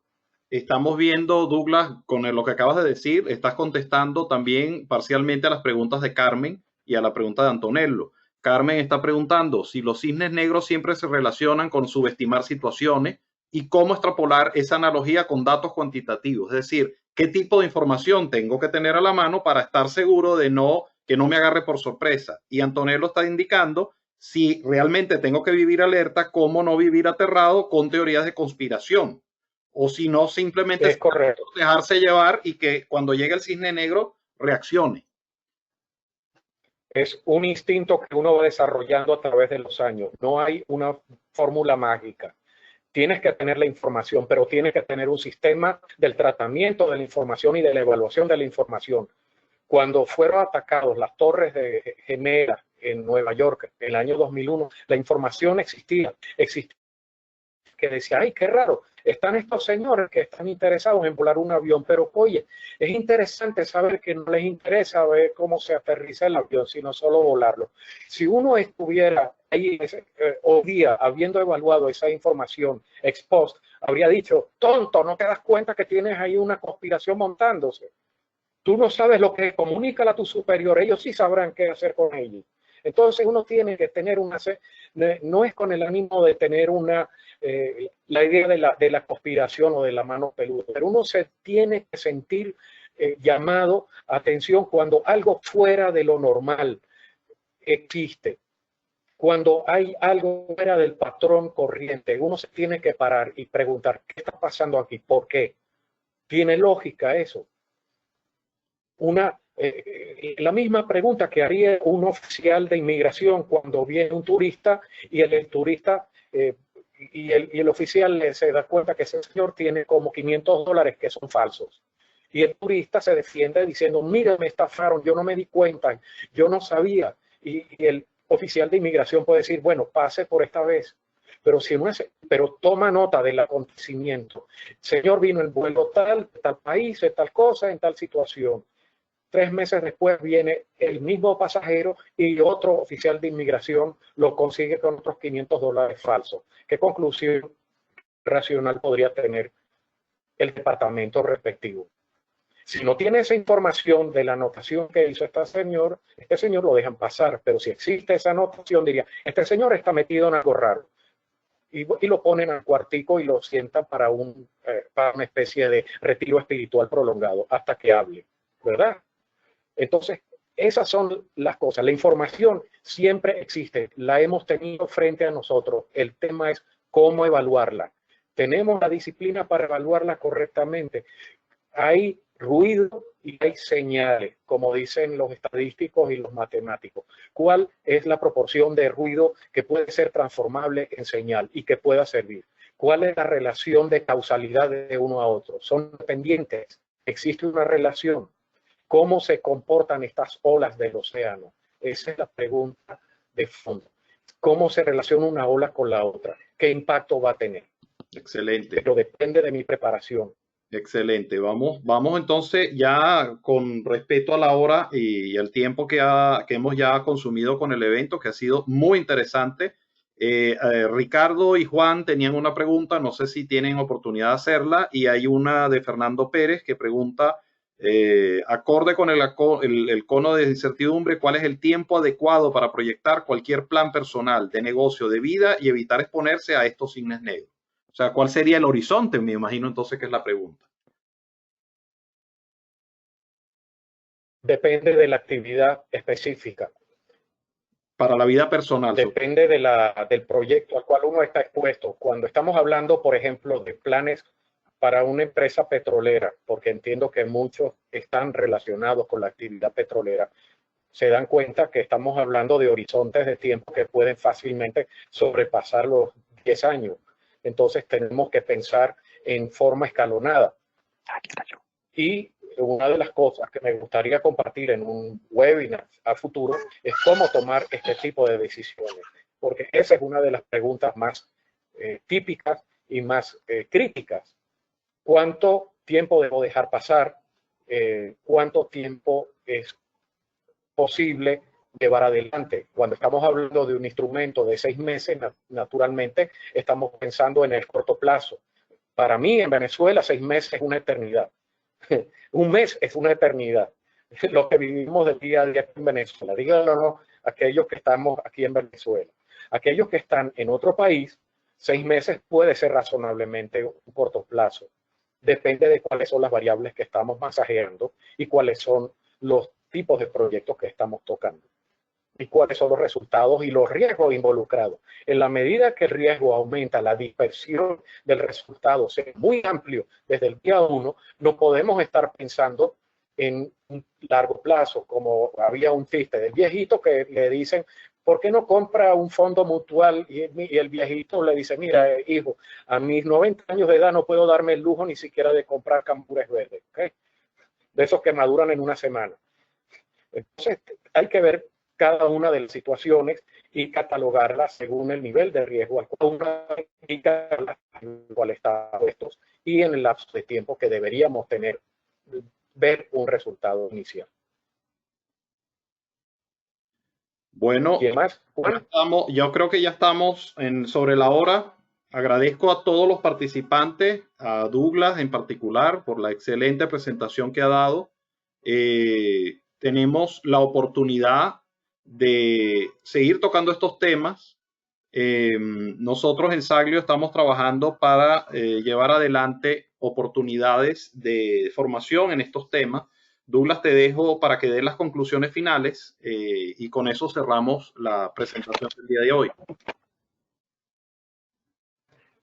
Estamos viendo, Douglas, con lo que acabas de decir, estás contestando también parcialmente a las preguntas de Carmen y a la pregunta de Antonello. Carmen está preguntando si los cisnes negros siempre se relacionan con subestimar situaciones y cómo extrapolar esa analogía con datos cuantitativos. Es decir, qué tipo de información tengo que tener a la mano para estar seguro de que no me agarre por sorpresa. Y Antonello está indicando si realmente tengo que vivir alerta, cómo no vivir aterrado con teorías de conspiración. O si no, simplemente es correcto, dejarse llevar y que cuando llegue el cisne negro reaccione. Es un instinto que uno va desarrollando a través de los años. No hay una fórmula mágica. Tienes que tener la información, pero tienes que tener un sistema del tratamiento de la información y de la evaluación de la información. Cuando fueron atacados las torres de Gemela en Nueva York en el año 2001, la información existía que decía, ay, qué raro, están estos señores que están interesados en volar un avión, pero oye, es interesante saber que no les interesa ver cómo se aterriza el avión, sino solo volarlo. Si uno estuviera ahí hoy día, habiendo evaluado esa información ex post, habría dicho, tonto, ¿no te das cuenta que tienes ahí una conspiración montándose? Tú no sabes lo que comunica a tu superior, ellos sí sabrán qué hacer con ellos. Entonces uno tiene que tener no es con el ánimo de tener la idea de la conspiración o de la mano peluda, pero uno se tiene que sentir llamado a atención cuando algo fuera de lo normal existe. Cuando hay algo fuera del patrón corriente, uno se tiene que parar y preguntar, ¿qué está pasando aquí? ¿Por qué? ¿Tiene lógica eso? La misma pregunta que haría un oficial de inmigración cuando viene un turista y el turista y el oficial se da cuenta que ese señor tiene como $500 que son falsos. Y el turista se defiende diciendo, mire, me estafaron, yo no me di cuenta, yo no sabía. Y el oficial de inmigración puede decir, bueno, pase por esta vez. Pero toma nota del acontecimiento. Señor, vino el vuelo tal país, de tal cosa, en tal situación. 3 meses después viene el mismo pasajero y otro oficial de inmigración lo consigue con otros $500 falsos. ¿Qué conclusión racional podría tener el departamento respectivo? Si no tiene esa información de la anotación que hizo este señor lo dejan pasar, pero si existe esa anotación diría, este señor está metido en algo raro. Y lo ponen al cuartico y lo sientan para una especie de retiro espiritual prolongado hasta que hable, ¿verdad? Entonces, esas son las cosas. La información siempre existe, la hemos tenido frente a nosotros. El tema es cómo evaluarla. Tenemos la disciplina para evaluarla correctamente. Hay ruido y hay señales, como dicen los estadísticos y los matemáticos. ¿Cuál es la proporción de ruido que puede ser transformable en señal y que pueda servir? ¿Cuál es la relación de causalidad de uno a otro? ¿Son dependientes? ¿Existe una relación? ¿Cómo se comportan estas olas del océano? Esa es la pregunta de fondo. ¿Cómo se relaciona una ola con la otra? ¿Qué impacto va a tener? Excelente. Pero depende de mi preparación. Excelente. Vamos entonces ya con respeto a la hora y al tiempo que hemos ya consumido con el evento, que ha sido muy interesante. Ricardo y Juan tenían una pregunta, no sé si tienen oportunidad de hacerla, y hay una de Fernando Pérez que pregunta, acorde con el cono de incertidumbre, ¿cuál es el tiempo adecuado para proyectar cualquier plan personal de negocio, de vida y evitar exponerse a estos cisnes negros? O sea, ¿cuál sería el horizonte? Me imagino entonces que es la pregunta. Depende de la actividad específica. Para la vida personal. Depende del proyecto al cual uno está expuesto. Cuando estamos hablando, por ejemplo, de planes para una empresa petrolera, porque entiendo que muchos están relacionados con la actividad petrolera, se dan cuenta que estamos hablando de horizontes de tiempo que pueden fácilmente sobrepasar los 10 años. Entonces tenemos que pensar en forma escalonada. Y una de las cosas que me gustaría compartir en un webinar a futuro es cómo tomar este tipo de decisiones, porque esa es una de las preguntas más típicas y más críticas. ¿Cuánto tiempo debo dejar pasar? ¿Cuánto tiempo es posible llevar adelante. Cuando estamos hablando de un instrumento de 6 meses, naturalmente estamos pensando en el corto plazo. Para mí, en Venezuela, 6 meses es una eternidad. Un mes es una eternidad. Lo que vivimos del día a día en Venezuela. Díganlo aquellos que estamos aquí en Venezuela. Aquellos que están en otro país, 6 meses puede ser razonablemente un corto plazo. Depende de cuáles son las variables que estamos masajeando y cuáles son los tipos de proyectos que estamos tocando y cuáles son los resultados y los riesgos involucrados. En la medida que el riesgo aumenta, la dispersión del resultado es muy amplio desde el día 1, no podemos estar pensando en un largo plazo, como había un chiste del viejito que le dicen, ¿por qué no compra un fondo mutual? Y el viejito le dice, mira, hijo, a mis 90 años de edad no puedo darme el lujo ni siquiera de comprar cambures verdes, ¿okay? De esos que maduran en una semana. Entonces, hay que ver cada una de las situaciones y catalogarlas según el nivel de riesgo al cual está puestos y en el lapso de tiempo que deberíamos tener, ver un resultado inicial. Bueno, ¿Quién más? yo creo que ya estamos sobre la hora. Agradezco a todos los participantes, a Douglas en particular, por la excelente presentación que ha dado. Tenemos la oportunidad de seguir tocando estos temas. Nosotros en Saglio estamos trabajando para llevar adelante oportunidades de formación en estos temas. Douglas, te dejo para que dé las conclusiones finales y con eso cerramos la presentación del día de hoy.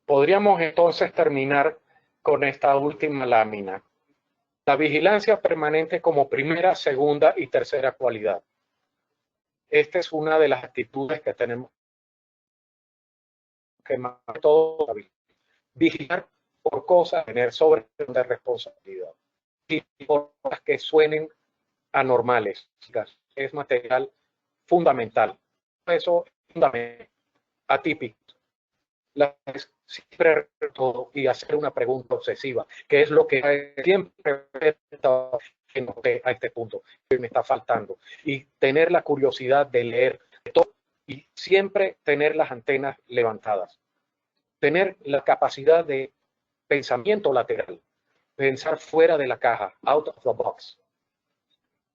Podríamos entonces terminar con esta última lámina. La vigilancia permanente como primera, segunda y tercera cualidad. Esta es una de las actitudes que tenemos que más que todo vigilar por cosas, tener sobre de responsabilidad y por cosas que suenen anormales. Es material fundamental. Eso es fundamental, atípico. Siempre todo y hacer una pregunta obsesiva, que es lo que siempre a este punto que me está faltando, y tener la curiosidad de leer todo y siempre tener las antenas levantadas, tener la capacidad de pensamiento lateral, pensar fuera de la caja, out of the box.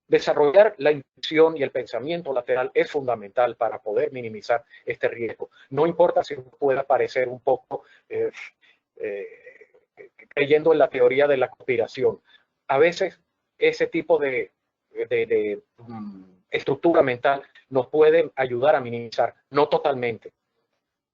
Desarrollar la intuición y el pensamiento lateral es fundamental para poder minimizar este riesgo. No importa si pueda parecer un poco creyendo en la teoría de la conspiración. A veces ese tipo de estructura mental nos puede ayudar a minimizar, no totalmente.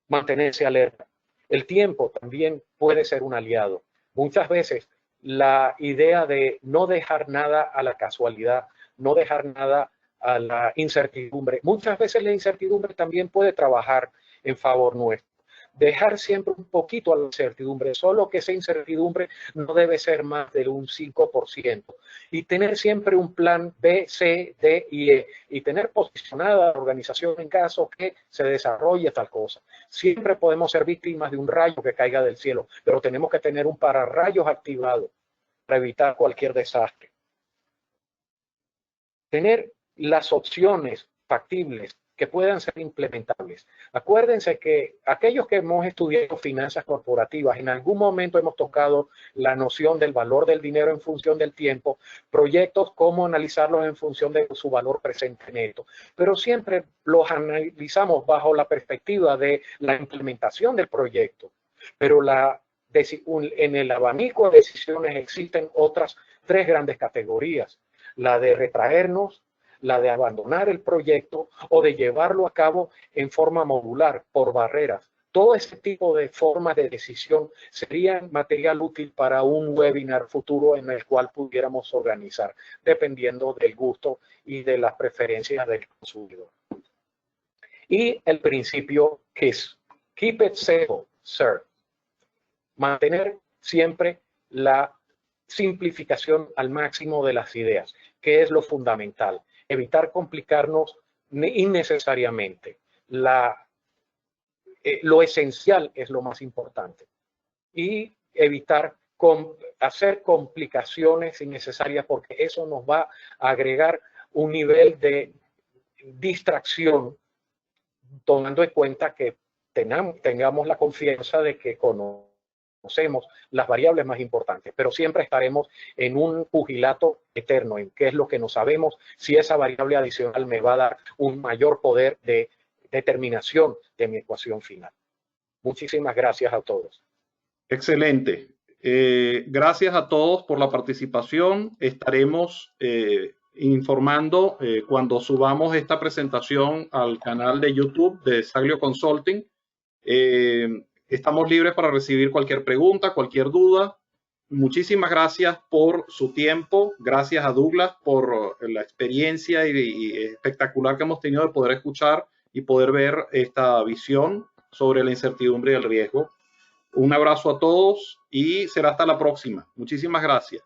Mantenerse alerta. El tiempo también puede ser un aliado. Muchas veces la idea de no dejar nada a la casualidad, no dejar nada a la incertidumbre. Muchas veces la incertidumbre también puede trabajar en favor nuestro. Dejar siempre un poquito a la incertidumbre, solo que esa incertidumbre no debe ser más de un 5%. Y tener siempre un plan B, C, D y E. Y tener posicionada la organización en caso que se desarrolle tal cosa. Siempre podemos ser víctimas de un rayo que caiga del cielo, pero tenemos que tener un pararrayos activado para evitar cualquier desastre. Tener las opciones factibles que puedan ser implementables. Acuérdense que aquellos que hemos estudiado finanzas corporativas, en algún momento hemos tocado la noción del valor del dinero en función del tiempo, proyectos, cómo analizarlos en función de su valor presente neto, pero siempre los analizamos bajo la perspectiva de la implementación del proyecto. Pero en el abanico de decisiones existen otras 3 grandes categorías: la de retraernos, la de abandonar el proyecto o de llevarlo a cabo en forma modular por barreras. Todo ese tipo de formas de decisión serían material útil para un webinar futuro en el cual pudiéramos organizar, dependiendo del gusto y de las preferencias del consumidor. Y el principio KISS, Keep It Simple, Sir. Mantener siempre la simplificación al máximo de las ideas, que es lo fundamental. Evitar complicarnos innecesariamente. Lo esencial es lo más importante. Y evitar hacer complicaciones innecesarias, porque eso nos va a agregar un nivel de distracción, tomando en cuenta que tengamos la confianza de que conocemos las variables más importantes, pero siempre estaremos en un pugilato eterno en qué es lo que no sabemos, si esa variable adicional me va a dar un mayor poder de determinación de mi ecuación final. Muchísimas gracias a todos. Excelente. Gracias a todos por la participación. Estaremos informando cuando subamos esta presentación al canal de YouTube de Saglio Consulting. Estamos libres para recibir cualquier pregunta, cualquier duda. Muchísimas gracias por su tiempo. Gracias a Douglas por la experiencia y espectacular que hemos tenido de poder escuchar y poder ver esta visión sobre la incertidumbre y el riesgo. Un abrazo a todos y será hasta la próxima. Muchísimas gracias.